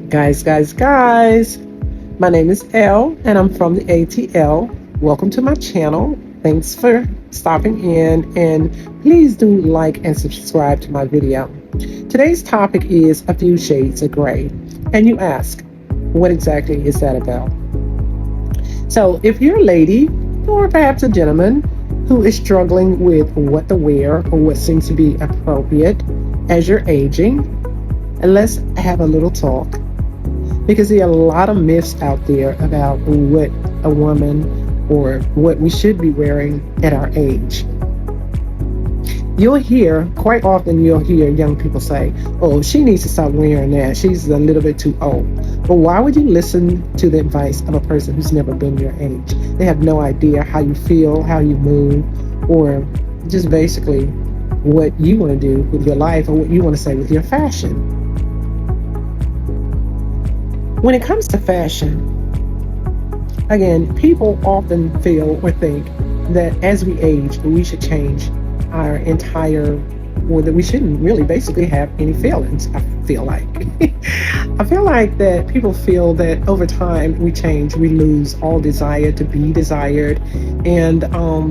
Guys, my name is Elle and I'm from the ATL. Welcome to my channel. Thanks for stopping in and please do like and subscribe to my video. Today's topic is a few shades of gray. And you ask, what exactly is that about? So if you're a lady or perhaps a gentleman who is struggling with what to wear or what seems to be appropriate as you're aging, let's have a little talk because there are a lot of myths out there about what a woman or what we should be wearing at our age. Quite often you'll hear young people say, oh, she needs to stop wearing that. She's a little bit too old. But why would you listen to the advice of a person who's never been your age? They have no idea how you feel, how you move, or just basically what you want to do with your life or what you want to say with your fashion. When it comes to fashion, again, people often feel or think that as we age, we should change our entire, or that we shouldn't really basically have any feelings, I feel like. I feel like that people feel that over time we change, we lose all desire to be desired, and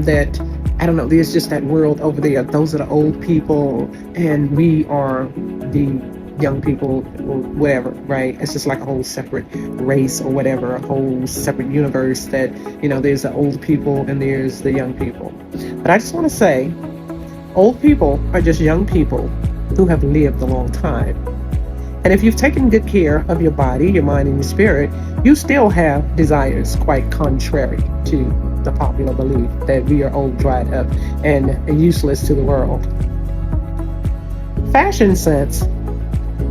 that, I don't know, there's just that world over there. Those are the old people, and we are the young people or whatever, right? It's just like a whole separate race or whatever, a whole separate universe that, there's the old people and there's the young people. But I just want to say, old people are just young people who have lived a long time. And if you've taken good care of your body, your mind, and your spirit, you still have desires quite contrary to the popular belief that we are old, dried up, and useless to the world. Fashion sense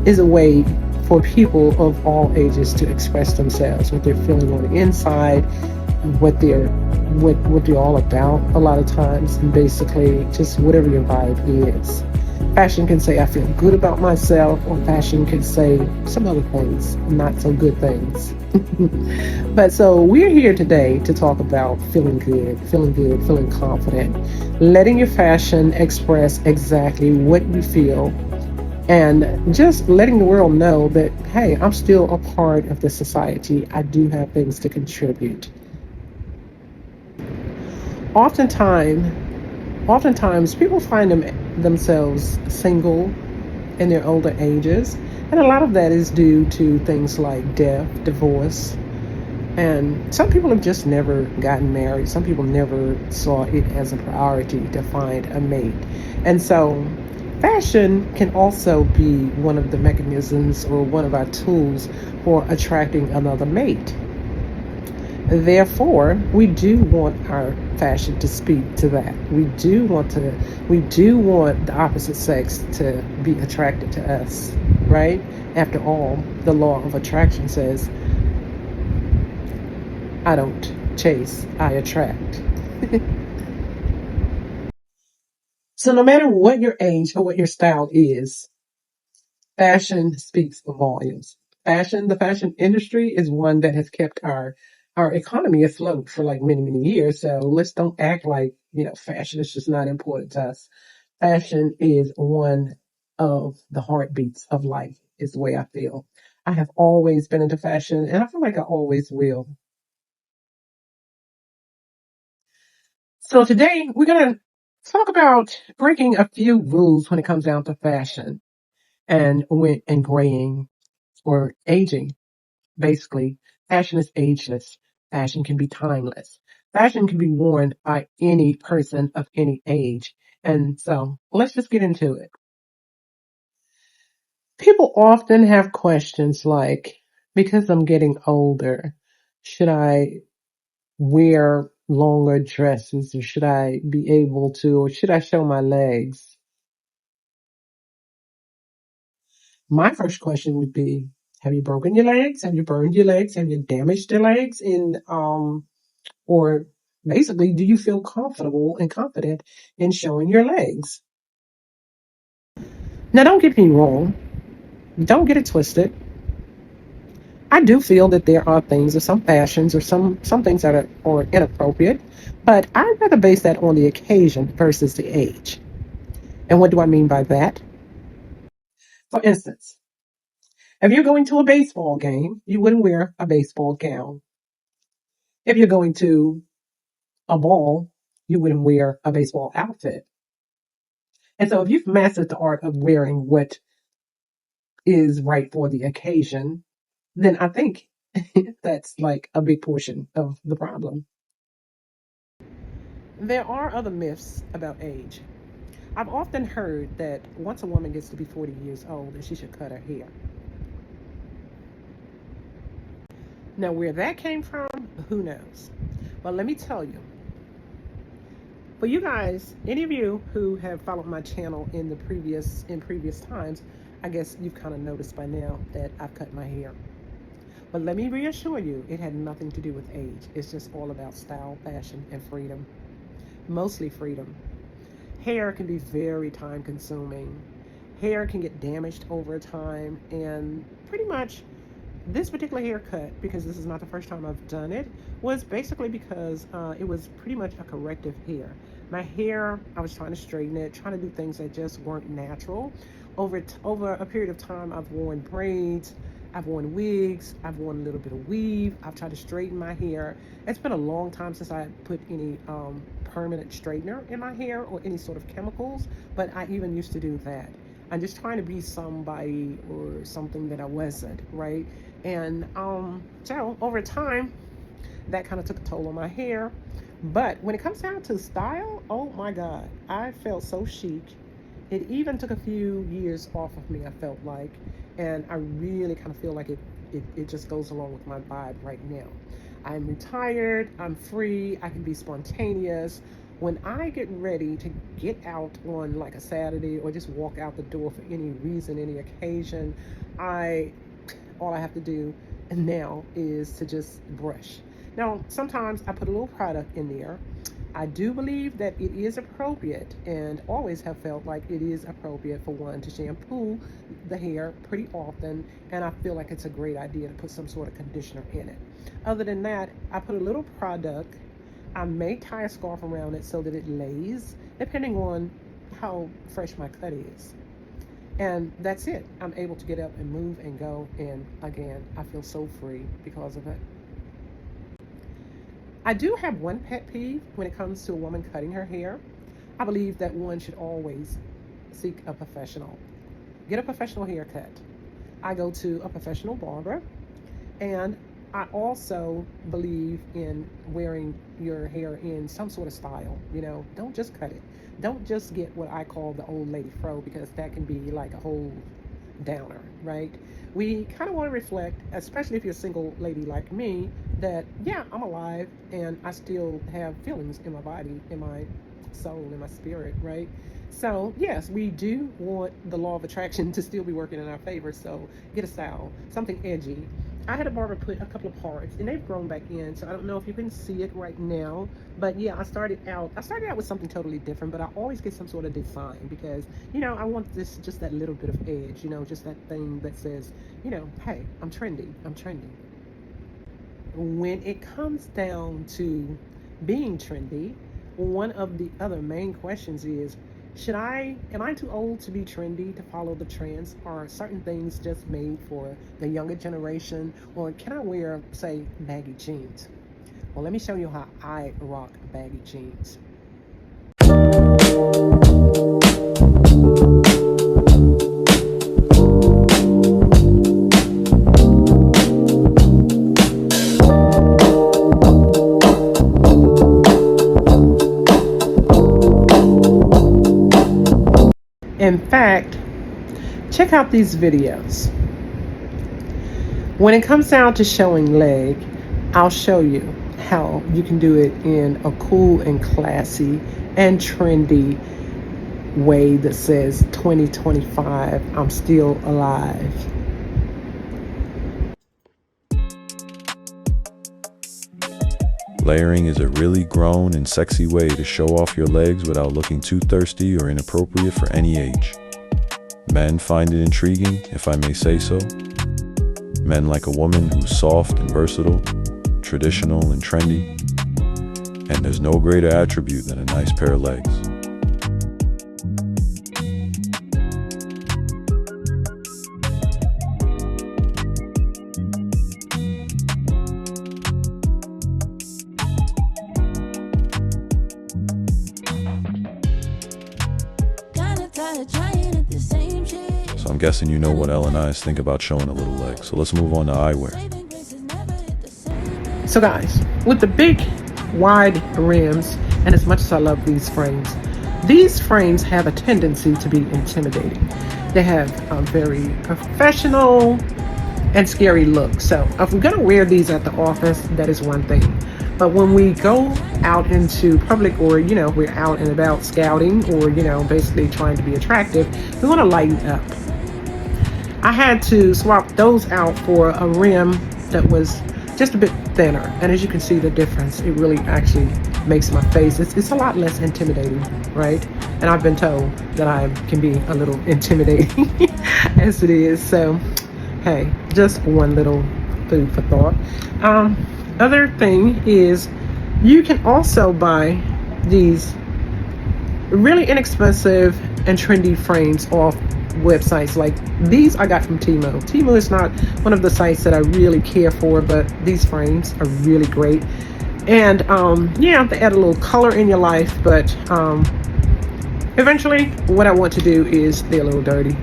is a way for people of all ages to express themselves, what they're feeling on the inside, what they're all about a lot of times, and basically just whatever your vibe is. Fashion can say I feel good about myself, or fashion can say some other things, not so good things. But so we're here today to talk about feeling good, feeling confident, letting your fashion express exactly what you feel, and just letting the world know that, hey, I'm still a part of the society. I do have things to contribute. Oftentimes people find themselves single in their older ages, and a lot of that is due to things like death, divorce, and some people have just never gotten married. Some people never saw it as a priority to find a mate. And so fashion can also be one of the mechanisms or one of our tools for attracting another mate. Therefore, we do want our fashion to speak to that. We do want the opposite sex to be attracted to us, right? After all, the law of attraction says, I don't chase, I attract. So no matter what your age or what your style is, fashion speaks volumes. The fashion industry is one that has kept our economy afloat for like many, many years. So let's don't act like, fashion is just not important to us. Fashion is one of the heartbeats of life, is the way I feel. I have always been into fashion and I feel like I always will. So today we're going to talk about breaking a few rules when it comes down to fashion and graying or aging. Basically, fashion is ageless. Fashion can be timeless. Fashion can be worn by any person of any age. And so let's just get into it. People often have questions like, because I'm getting older, should I wear longer dresses, or should I be able to, or should I show my legs? My first question would be, have you broken your legs? Have you burned your legs? Have you damaged your legs? Or basically, do you feel comfortable and confident in showing your legs? Now, don't get me wrong. Don't get it twisted. I do feel that there are things or some fashions or some things that are inappropriate, but I'd rather base that on the occasion versus the age. And what do I mean by that? For instance, If you're going to a baseball game, you wouldn't wear a baseball gown. If you're going to a ball, you wouldn't wear a baseball outfit. And so if you've mastered the art of wearing what is right for the occasion, then I think that's like a big portion of the problem. There are other myths about age. I've often heard that once a woman gets to be 40 years old, that she should cut her hair. Now, where that came from, who knows? But let me tell you, for you guys, any of you who have followed my channel in previous times, I guess you've kind of noticed by now that I've cut my hair. But let me reassure you, it had nothing to do with age. It's just all about style, fashion, and freedom. Mostly freedom. Hair can be very time consuming. Hair can get damaged over time, and pretty much this particular haircut, because this is not the first time I've done it, was basically because it was pretty much a corrective hair. My hair, I was trying to straighten it, trying to do things that just weren't natural. Over a period of time, I've worn braids, I've worn wigs, I've worn a little bit of weave, I've tried to straighten my hair. It's been a long time since I put any permanent straightener in my hair or any sort of chemicals, but I even used to do that. I'm just trying to be somebody or something that I wasn't, right? And so over time, that kind of took a toll on my hair. But when it comes down to style, oh my God, I felt so chic. It even took a few years off of me, I felt like, and I really kind of feel like it just goes along with my vibe right now. I'm retired, I'm free, I can be spontaneous. When I get ready to get out on like a Saturday or just walk out the door for any reason, any occasion, all I have to do now is to just brush. Now, sometimes I put a little product in there. I do believe that it is appropriate, and always have felt like it is appropriate for one to shampoo the hair pretty often, and I feel like it's a great idea to put some sort of conditioner in it. Other than that, I put a little product. I may tie a scarf around it so that it lays, depending on how fresh my cut is. And that's it. I'm able to get up and move and go, and again, I feel so free because of it. I do have one pet peeve when it comes to a woman cutting her hair. I believe that one should always seek a professional. Get a professional haircut. I go to a professional barber, and I also believe in wearing your hair in some sort of style. Don't just cut it. Don't just get what I call the old lady fro, because that can be like a whole downer, right? We kind of want to reflect, especially if you're a single lady like me, that yeah, I'm alive and I still have feelings in my body, in my soul, in my spirit, right? So yes, we do want the law of attraction to still be working in our favor. So get a style, something edgy. I had a barber put a couple of parts, and they've grown back in, so I don't know if you can see it right now. But yeah, I started out with something totally different, but I always get some sort of design, because I want this, just that little bit of edge, just that thing that says, hey, I'm trendy. When it comes down to being trendy, one of the other main questions is, am I too old to be trendy, to follow the trends? Are certain things just made for the younger generation? Or can I wear, say, baggy jeans? Well, let me show you how I rock baggy jeans. In fact, check out these videos. When it comes down to showing leg, I'll show you how you can do it in a cool and classy and trendy way that says 2025, I'm still alive. Layering is a really grown and sexy way to show off your legs without looking too thirsty or inappropriate for any age. Men find it intriguing, if I may say so. Men like a woman who's soft and versatile, traditional and trendy, and there's no greater attribute than a nice pair of legs. I'm guessing you know what L and I's think about showing a little leg. So let's move on to eyewear. So guys, with the big wide rims, and as much as I love these frames have a tendency to be intimidating. They have a very professional and scary look. So if we're gonna wear these at the office, that is one thing. But when we go out into public, or we're out and about scouting, or basically trying to be attractive, we want to lighten up. I had to swap those out for a rim that was just a bit thinner, and as you can see the difference, it really actually makes my face, it's a lot less intimidating, right? And I've been told that I can be a little intimidating as it is. So hey, just one little food for thought. Other thing is, you can also buy these really inexpensive and trendy frames off websites. Like these I got from Temu. Temu is not one of the sites that I really care for, but these frames are really great. And yeah, they add a little color in your life, but eventually what I want to do is, they're a little dirty,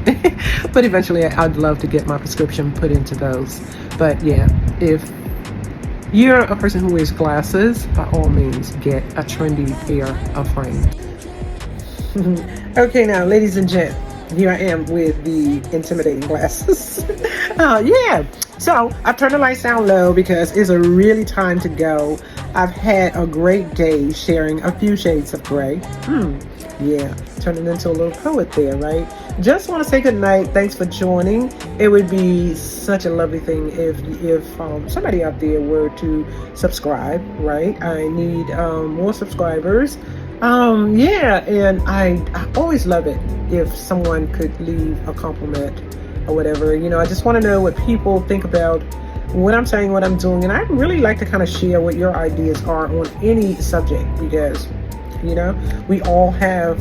but eventually I'd love to get my prescription put into those. But yeah, if you're a person who wears glasses, by all means get a trendy pair of frames. Okay, now ladies and gents, here I am with the intimidating glasses. Yeah, so I've turned the lights down low because it's a really time to go. I've had a great day sharing a few shades of gray. Yeah, turning into a little poet there, right? Just want to say good night. Thanks for joining. It would be such a lovely thing if somebody out there were to subscribe, right? I need more subscribers. Yeah, and I always love it if someone could leave a compliment or whatever. I just want to know what people think about what I'm saying, what I'm doing, and I'd really like to kind of share what your ideas are on any subject, because we all have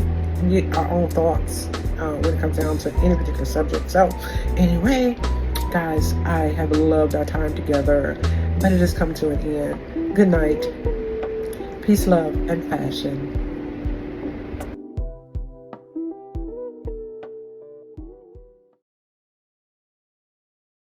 our own thoughts when it comes down to any particular subject. So anyway, guys, I have loved our time together, but it has come to an end. Good night. Peace, love, and fashion.